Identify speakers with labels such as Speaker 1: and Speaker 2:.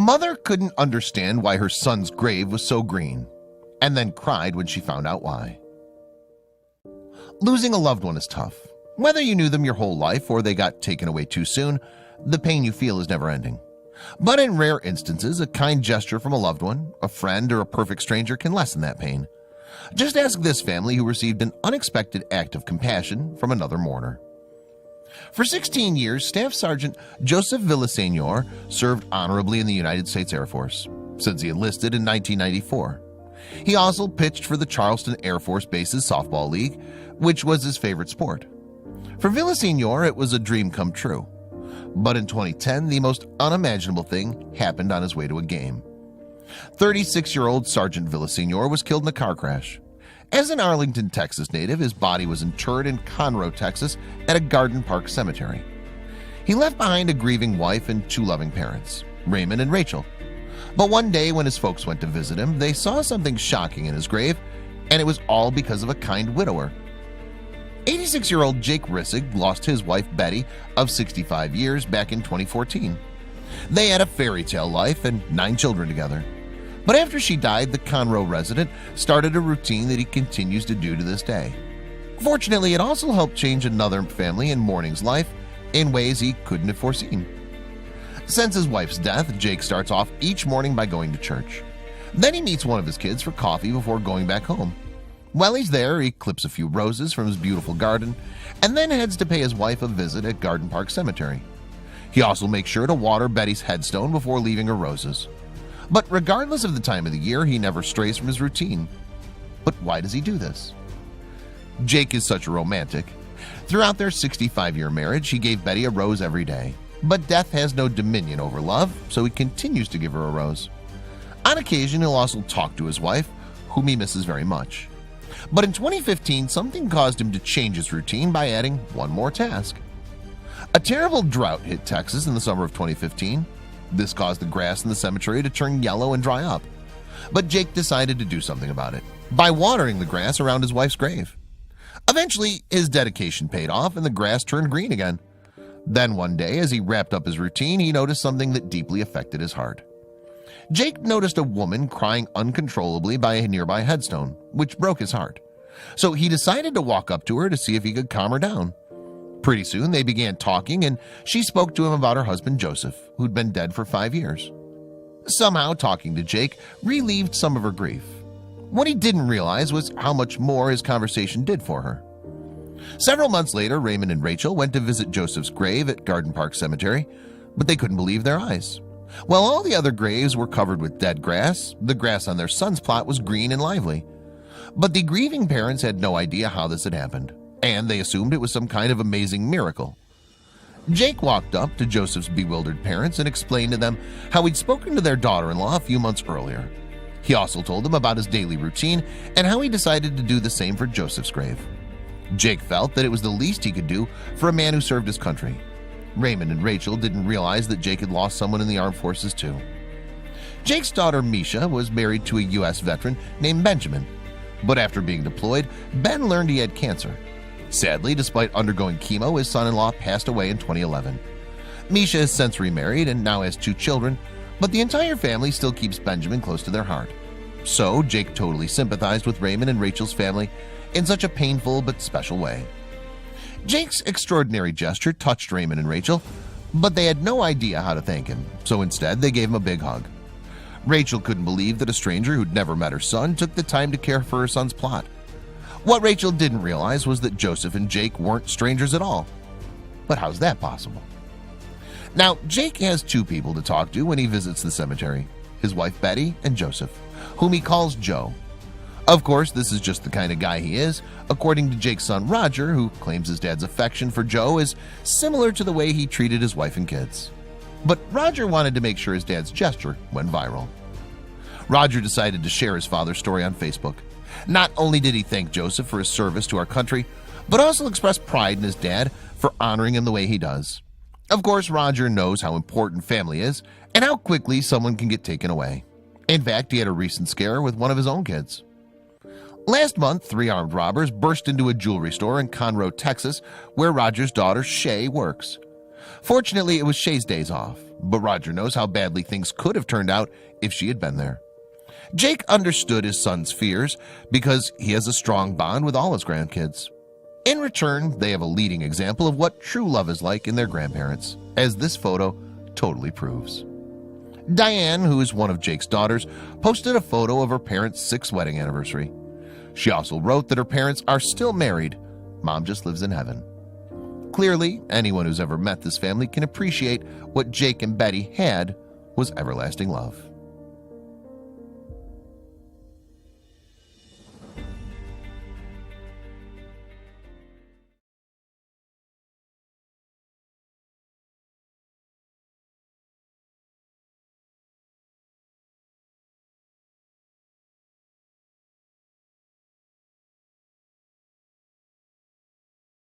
Speaker 1: Mother couldn't understand why her son's grave was so green, and then cried when she found out why. Losing a loved one is tough. Whether you knew them your whole life or they got taken away too soon, the pain you feel is never ending. But in rare instances, a kind gesture from a loved one, a friend, or a perfect stranger can lessen that pain. Just ask this family who received an unexpected act of compassion from another mourner. For 16 years, Staff Sergeant Joseph Villasenor served honorably in the United States Air Force, since he enlisted in 1994. He also pitched for the Charleston Air Force Base's softball league, which was his favorite sport. For Villasenor, it was a dream come true. But in 2010, the most unimaginable thing happened on his way to a game. 36-year-old Sergeant Villasenor was killed in a car crash. As an Arlington, Texas native, his body was interred in Conroe, Texas at a Garden Park cemetery. He left behind a grieving wife and two loving parents, Raymond and Rachel. But one day when his folks went to visit him, they saw something shocking in his grave, and it was all because of a kind widower. 86-year-old Jake Rissig lost his wife Betty of 65 years back in 2014. They had a fairy tale life and 9 children together. But after she died, the Conroe resident started a routine that he continues to do to this day. Fortunately, it also helped change another family in mourning's life in ways he couldn't have foreseen. Since his wife's death, Jake starts off each morning by going to church. Then he meets one of his kids for coffee before going back home. While he's there, he clips a few roses from his beautiful garden and then heads to pay his wife a visit at Garden Park Cemetery. He also makes sure to water Betty's headstone before leaving her roses. But regardless of the time of the year, he never strays from his routine. But why does he do this? Jake is such a romantic. Throughout their 65-year marriage, he gave Betty a rose every day. But death has no dominion over love, so he continues to give her a rose. On occasion, he'll also talk to his wife, whom he misses very much. But in 2015, something caused him to change his routine by adding one more task. A terrible drought hit Texas in the summer of 2015. This caused the grass in the cemetery to turn yellow and dry up. But Jake decided to do something about it by watering the grass around his wife's grave. Eventually, his dedication paid off and the grass turned green again. Then one day, as he wrapped up his routine, he noticed something that deeply affected his heart. Jake noticed a woman crying uncontrollably by a nearby headstone, which broke his heart. So he decided to walk up to her to see if he could calm her down. Pretty soon they began talking, and she spoke to him about her husband Joseph, who'd been dead for 5 years. Somehow talking to Jake relieved some of her grief. What he didn't realize was how much more his conversation did for her. Several months later, Raymond and Rachel went to visit Joseph's grave at Garden Park Cemetery, but they couldn't believe their eyes. While all the other graves were covered with dead grass, the grass on their son's plot was green and lively. But the grieving parents had no idea how this had happened, and they assumed it was some kind of amazing miracle. Jake walked up to Joseph's bewildered parents and explained to them how he'd spoken to their daughter-in-law a few months earlier. He also told them about his daily routine and how he decided to do the same for Joseph's grave. Jake felt that it was the least he could do for a man who served his country. Raymond and Rachel didn't realize that Jake had lost someone in the armed forces too. Jake's daughter Misha was married to a U.S. veteran named Benjamin, but after being deployed, Ben learned he had cancer. Sadly, despite undergoing chemo, his son-in-law passed away in 2011. Misha has since remarried and now has 2 children, but the entire family still keeps Benjamin close to their heart. So Jake totally sympathized with Raymond and Rachel's family in such a painful but special way. Jake's extraordinary gesture touched Raymond and Rachel, but they had no idea how to thank him, so instead they gave him a big hug. Rachel couldn't believe that a stranger who'd never met her son took the time to care for her son's plot. What Rachel didn't realize was that Joseph and Jake weren't strangers at all. But how's that possible? Now, Jake has 2 people to talk to when he visits the cemetery, his wife Betty and Joseph, whom he calls Joe. Of course, this is just the kind of guy he is, according to Jake's son Roger, who claims his dad's affection for Joe is similar to the way he treated his wife and kids. But Roger wanted to make sure his dad's gesture went viral. Roger decided to share his father's story on Facebook. Not only did he thank Joseph for his service to our country, but also expressed pride in his dad for honoring him the way he does. Of course, Roger knows how important family is and how quickly someone can get taken away. In fact, he had a recent scare with one of his own kids. Last month, 3 armed robbers burst into a jewelry store in Conroe, Texas, where Roger's daughter Shay works. Fortunately, it was Shay's days off, but Roger knows how badly things could have turned out if she had been there. Jake understood his son's fears because he has a strong bond with all his grandkids. In return, they have a leading example of what true love is like in their grandparents, as this photo totally proves. Diane, who is one of Jake's daughters, posted a photo of her parents' 6th wedding anniversary. She also wrote that her parents are still married. Mom just lives in heaven. Clearly, anyone who's ever met this family can appreciate what Jake and Betty had was everlasting love.